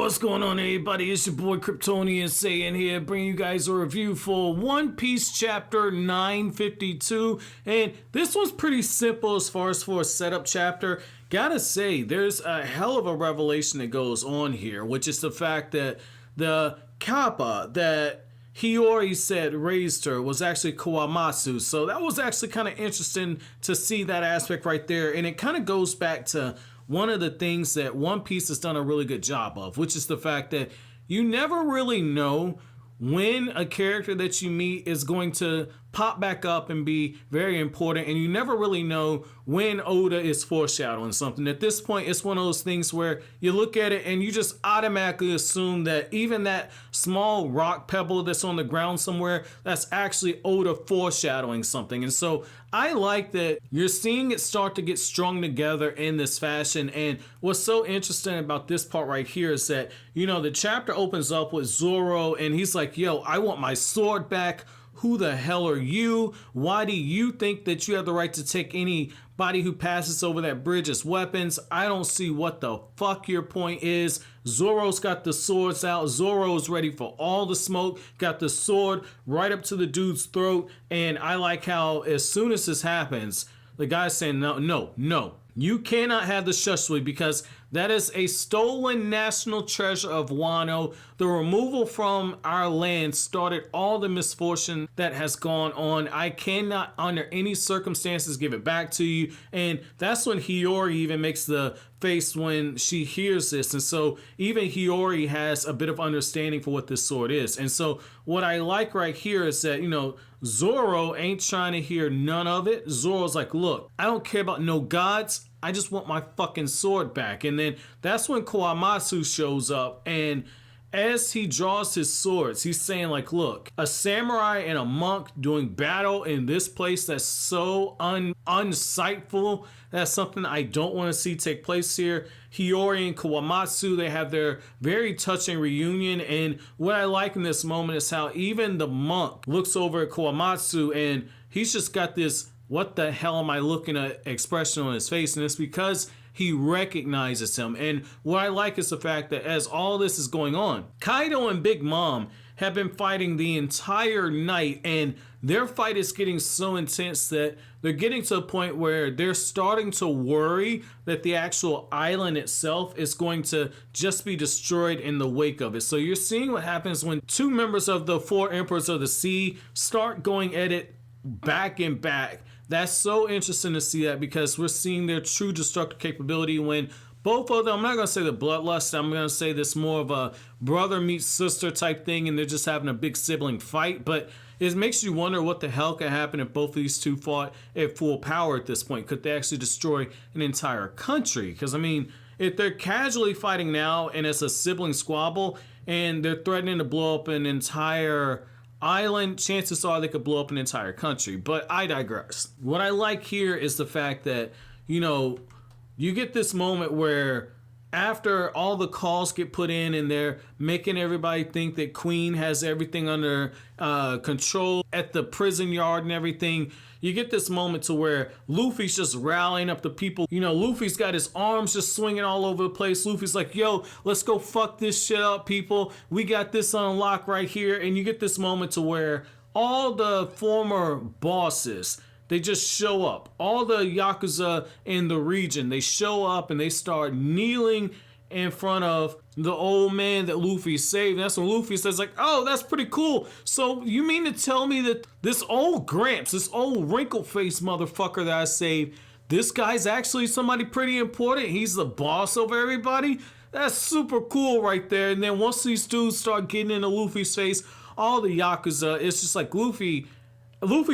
What's going on, everybody? It's your boy Kryptonian saying here, bringing you guys a review for One Piece chapter 952. And this one's pretty simple as far as for a setup chapter. Gotta say, there's a hell of a revelation that goes on here, which is the fact that the kappa that Hiyori said raised her was actually Kawamatsu. So that was actually kind of interesting to see that aspect right there. And it kind of goes back to one of the things that One Piece has done a really good job of, which is the fact that you never really know when a character that you meet is going to pop back up and be very important, and you never really know when Oda is foreshadowing something. At this point, it's one of those things where you look at it and you just automatically assume that even that small rock pebble that's on the ground somewhere, that's actually Oda foreshadowing something. And so I like that you're seeing it start to get strung together in this fashion. And what's so interesting about this part right here is that, you know, the chapter opens up with Zoro and he's like, yo, I want my sword back. Who the hell are you? Why do you think that you have the right to take anybody who passes over that bridge as weapons? I don't see what the fuck your point is. Zoro's got the swords out. Zoro's ready for all the smoke. Got the sword right up to the dude's throat. And I like how as soon as this happens, the guy's saying, no. You cannot have the Shushui because that is a stolen national treasure of Wano. The removal from our land started all the misfortune that has gone on. I cannot under any circumstances give it back to you. And that's when Hiyori even makes the face when she hears this. And so even Hiyori has a bit of understanding for what this sword is. And so what I like right here is that, you know, Zoro ain't trying to hear none of it. Zoro's like, look, I don't care about no gods. I just want my fucking sword back. And then that's when Kawamatsu shows up, and as he draws his swords, he's saying like, look, a samurai and a monk doing battle in this place that's so unsightful. That's something I don't want to see take place here. Hiyori and Kawamatsu, they have their very touching reunion. And what I like in this moment is how even the monk looks over at Kawamatsu and he's just got this what the hell am I looking at expression on his face, and it's because he recognizes him. And what I like is the fact that as all this is going on, Kaido and Big Mom have been fighting the entire night, and their fight is getting so intense that they're getting to a point where they're starting to worry that the actual island itself is going to just be destroyed in the wake of it. So you're seeing what happens when two members of the four emperors of the sea start going at it back and back. That's so interesting to see that because we're seeing their true destructive capability when both of them, I'm not going to say the bloodlust, I'm going to say this more of a brother meets sister type thing and they're just having a big sibling fight. But it makes you wonder what the hell could happen if both of these two fought at full power at this point. Could they actually destroy an entire country? Because, I mean, if they're casually fighting now and it's a sibling squabble and they're threatening to blow up an entire island, chances are they could blow up an entire country. But I digress. What I like here is the fact that, you know, you get this moment where after all the calls get put in and they're making everybody think that Queen has everything under control at the prison yard and everything, you get this moment to where Luffy's just rallying up the people. You know, Luffy's got his arms just swinging all over the place. Luffy's like, yo, let's go fuck this shit up, people. We got this on lock right here. And you get this moment to where all the former bosses, they just show up. All the yakuza in the region, they show up and they start kneeling in front of the old man that Luffy saved. And that's when Luffy says like, oh, that's pretty cool. So you mean to tell me that this old Gramps, this old wrinkle-faced motherfucker that I saved, this guy's actually somebody pretty important? He's the boss over everybody? That's super cool right there. And then once these dudes start getting into Luffy's face, all the yakuza, it's just like Luffy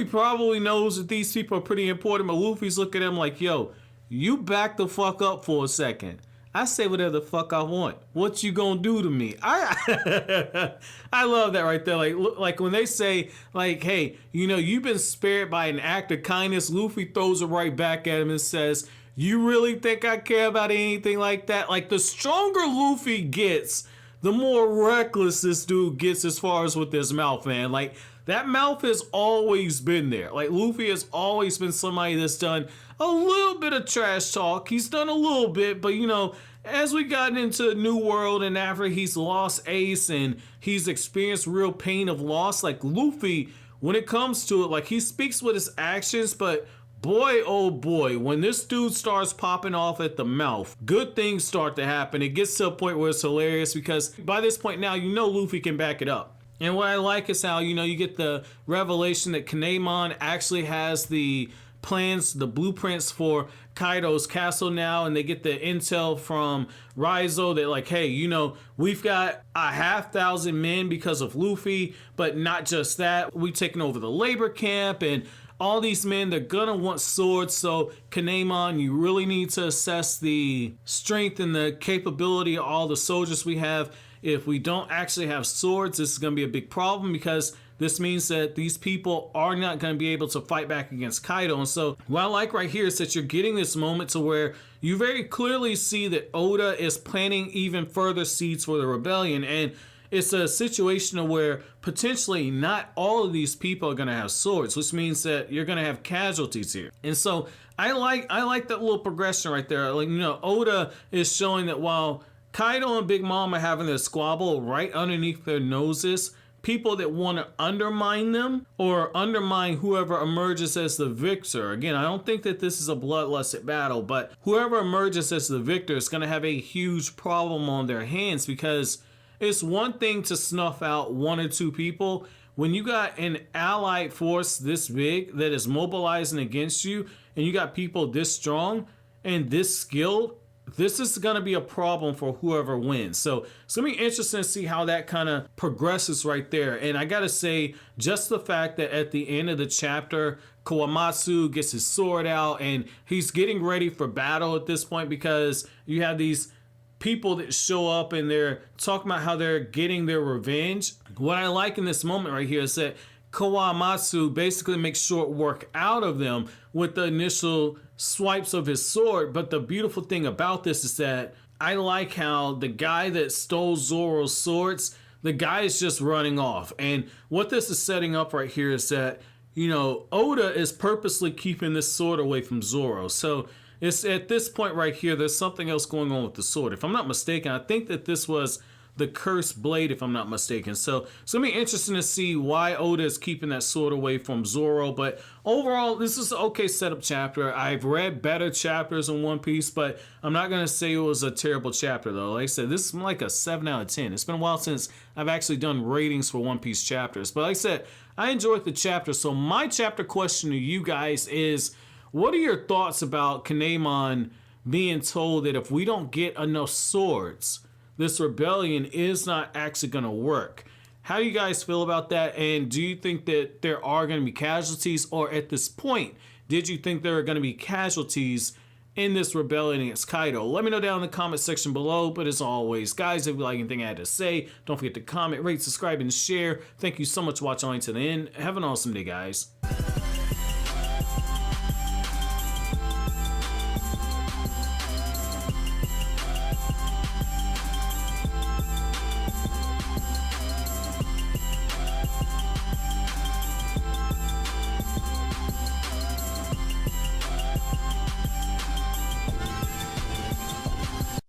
probably knows that these people are pretty important, but Luffy's looking at him like, yo, you back the fuck up for a second. I say whatever the fuck I want. What you gonna do to me? I love that right there. Like when they say, like, hey, you know, you've been spared by an act of kindness, Luffy throws it right back at him and says, you really think I care about anything like that? Like, the stronger Luffy gets, the more reckless this dude gets as far as with his mouth, man. Like, that mouth has always been there. Like, Luffy has always been somebody that's done a little bit of trash talk. He's done a little bit, but, you know, as we got into New World and after he's lost Ace and he's experienced real pain of loss, like Luffy, when it comes to it, like he speaks with his actions, but boy, oh boy, when this dude starts popping off at the mouth, good things start to happen. It gets to a point where it's hilarious because by this point now, you know Luffy can back it up. And what I like is how, you know, you get the revelation that Kinemon actually has the plans, the blueprints for Kaido's castle now, and they get the intel from Raizo that like, hey, you know, we've got 500 men because of Luffy, but not just that, we've taken over the labor camp and all these men, they're gonna want swords. So Kinemon, you really need to assess the strength and the capability of all the soldiers we have. If we don't actually have swords, this is gonna be a big problem because this means that these people are not going to be able to fight back against Kaido. And so what I like right here is that you're getting this moment to where you very clearly see that Oda is planting even further seeds for the rebellion. And it's a situation where potentially not all of these people are going to have swords, which means that you're going to have casualties here. And so I like that little progression right there. Like, you know, Oda is showing that while Kaido and Big Mom are having this squabble right underneath their noses, people that want to undermine them or undermine whoever emerges as the victor. Again, I don't think that this is a bloodlusted battle, but whoever emerges as the victor is going to have a huge problem on their hands because it's one thing to snuff out one or two people. When you got an allied force this big that is mobilizing against you and you got people this strong and this skilled, this is going to be a problem for whoever wins. So it's going to be interesting to see how that kind of progresses right there. And I got to say, just the fact that at the end of the chapter, Kawamatsu gets his sword out and he's getting ready for battle at this point because you have these people that show up and they're talking about how they're getting their revenge. What I like in this moment right here is that Kawamatsu basically makes short work out of them with the initial swipes of his sword. But the beautiful thing about this is that I like how the guy that stole Zoro's swords, the guy is just running off. And what this is setting up right here is that, you know, Oda is purposely keeping this sword away from Zoro. So it's at this point right here, there's something else going on with the sword. If I'm not mistaken, I think that this was the cursed blade, if I'm not mistaken. So it's gonna be interesting to see why Oda is keeping that sword away from Zoro. But overall, this is an okay setup chapter. I've read better chapters in One Piece, but I'm not gonna say it was a terrible chapter though. Like I said, this is like a 7 out of 10. It's been a while since I've actually done ratings for One Piece chapters. But like I said, I enjoyed the chapter. So my chapter question to you guys is, what are your thoughts about Kinemon being told that if we don't get enough swords, this rebellion is not actually going to work? How do you guys feel about that? And do you think that there are going to be casualties? Or at this point, did you think there are going to be casualties in this rebellion against Kaido? Let me know down in the comment section below. But as always, guys, if you like anything I had to say, don't forget to comment, rate, subscribe, and share. Thank you so much for watching all the way to the end. Have an awesome day, guys.